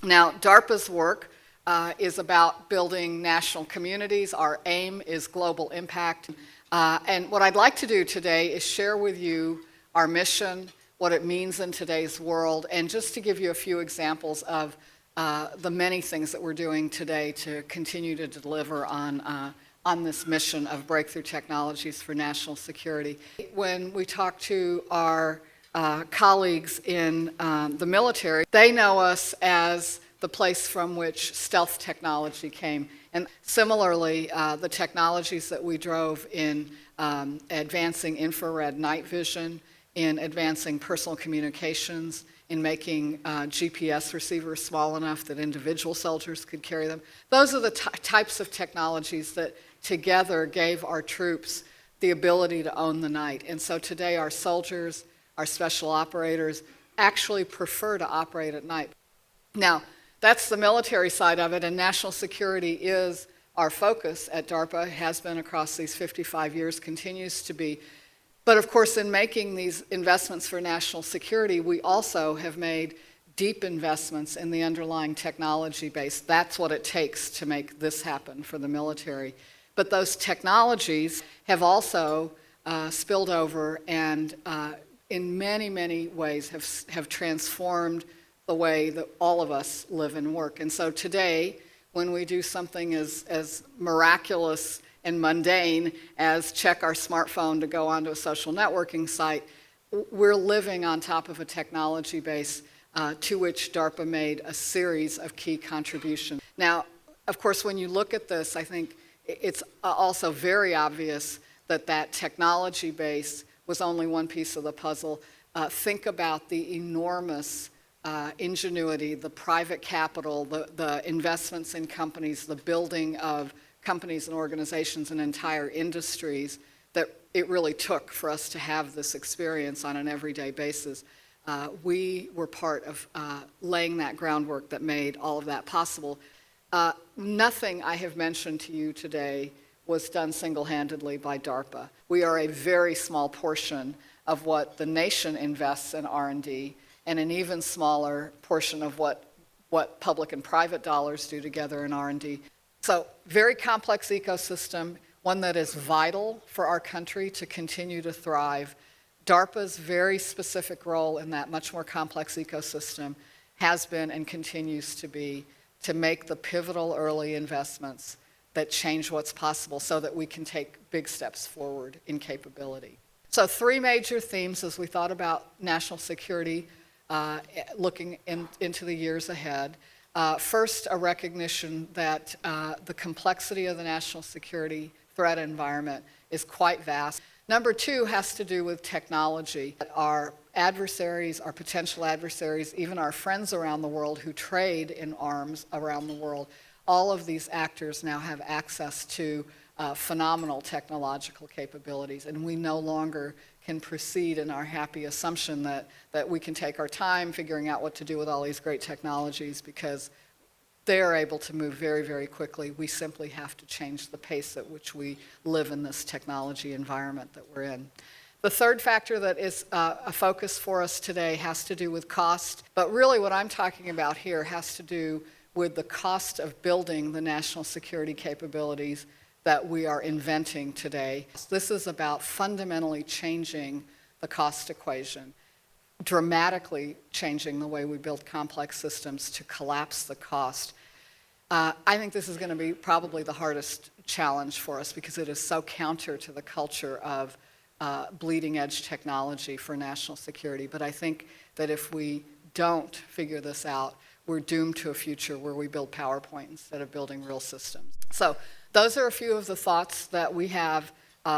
Now, DARPA's work is about building national communities. Our aim is global impact. And what I'd like to do today is share with you our mission, what it means in today's world, and just to give you a few examples of the many things that we're doing today to continue to deliver on this mission of breakthrough technologies for national security. When we talk to our colleagues in the military, they know us as the place from which stealth technology came. And similarly, the technologies that we drove in advancing infrared night vision, in advancing personal communications, in making GPS receivers small enough that individual soldiers could carry them. Those are the types of technologies that together gave our troops the ability to own the night. And so today our soldiers, our special operators, actually prefer to operate at night. Now, that's the military side of it, and national security is our focus at DARPA. It has been across these 55 years, continues to be. But of course, in making these investments for national security, we also have made deep investments in the underlying technology base. That's what it takes to make this happen for the military. But those technologies have also spilled over and in many, many ways have transformed the way that all of us live and work. And so today, when we do something as miraculous and mundane as check our smartphone to go onto a social networking site, we're living on top of a technology base to which DARPA made a series of key contributions. Now, of course, when you look at this, I think it's also very obvious that that technology base was only one piece of the puzzle. Think about the enormous ingenuity, the private capital, the investments in companies, the building of companies and organizations and entire industries that it really took for us to have this experience on an everyday basis. We were part of laying that groundwork that made all of that possible. Nothing I have mentioned to you today was done single-handedly by DARPA. We are a very small portion of what the nation invests in R&D, and an even smaller portion of what public and private dollars do together in R&D. So, very complex ecosystem, one that is vital for our country to continue to thrive. DARPA's very specific role in that much more complex ecosystem has been and continues to be to make the pivotal early investments that change what's possible so that we can take big steps forward in capability. So 3 major themes as we thought about national security looking into the years ahead. First, a recognition that the complexity of the national security threat environment is quite vast. Number 2 has to do with technology. Our adversaries, our potential adversaries, even our friends around the world who trade in arms around the world, all of these actors now have access to phenomenal technological capabilities, and we no longer can proceed in our happy assumption that we can take our time figuring out what to do with all these great technologies because they are able to move very, very quickly. We simply have to change the pace at which we live in this technology environment that we're in. The third factor that is a focus for us today has to do with cost, but really what I'm talking about here has to do with the cost of building the national security capabilities that we are inventing today. This is about fundamentally changing the cost equation, dramatically changing the way we build complex systems to collapse the cost. I think this is going to be probably the hardest challenge for us because it is so counter to the culture of bleeding edge technology for national security. But I think that if we don't figure this out, we're doomed to a future where we build PowerPoint instead of building real systems. So those are a few of the thoughts that we have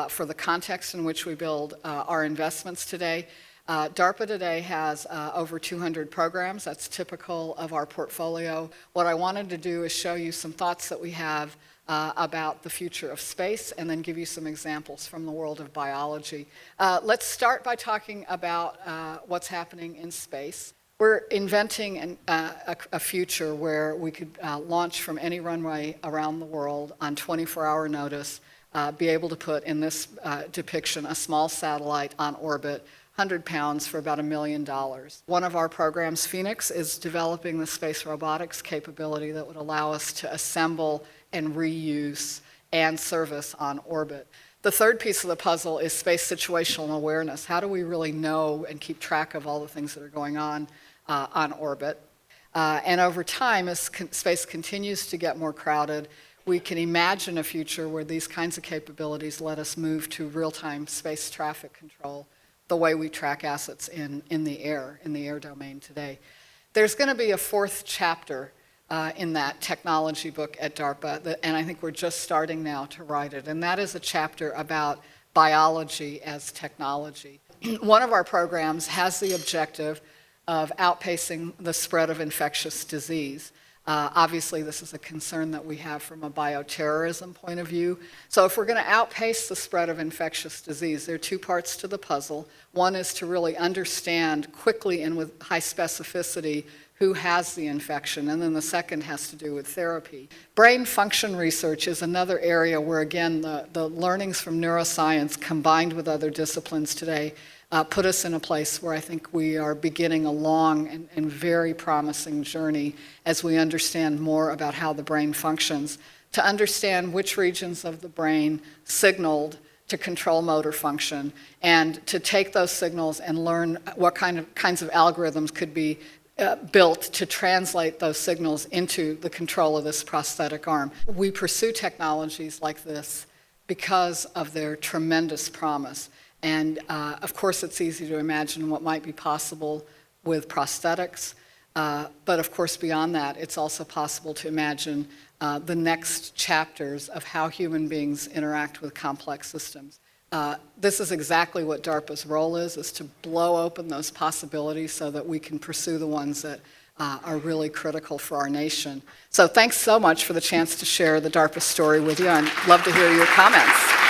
for the context in which we build our investments today. DARPA today has over 200 programs. That's typical of our portfolio. What I wanted to do is show you some thoughts that we have about the future of space and then give you some examples from the world of biology. Let's start by talking about what's happening in space. We're inventing a future where we could launch from any runway around the world on 24-hour notice, be able to put in this depiction a small satellite on orbit 100 pounds for about $1 million. One of our programs, Phoenix, is developing the space robotics capability that would allow us to assemble and reuse and service on orbit. The third piece of the puzzle is space situational awareness. How do we really know and keep track of all the things that are going on orbit? And over time, as space continues to get more crowded, we can imagine a future where these kinds of capabilities let us move to real-time space traffic control, the way we track assets in the air domain today. There's going to be a fourth chapter in that technology book at DARPA, and I think we're just starting now to write it, and that is a chapter about biology as technology. One of our programs has the objective of outpacing the spread of infectious disease. Obviously, this is a concern that we have from a bioterrorism point of view. So if we're going to outpace the spread of infectious disease, there are two parts to the puzzle. One is to really understand quickly and with high specificity who has the infection, and then the second has to do with therapy. Brain function research is another area where, again, the learnings from neuroscience combined with other disciplines today put us in a place where I think we are beginning a long and very promising journey as we understand more about how the brain functions, to understand which regions of the brain signaled to control motor function, and to take those signals and learn what kinds of algorithms could be built to translate those signals into the control of this prosthetic arm. We pursue technologies like this because of their tremendous promise. And of course, it's easy to imagine what might be possible with prosthetics. But of course, beyond that, it's also possible to imagine the next chapters of how human beings interact with complex systems. This is exactly what DARPA's role is to blow open those possibilities so that we can pursue the ones that are really critical for our nation. So thanks so much for the chance to share the DARPA story with you. I'd love to hear your comments.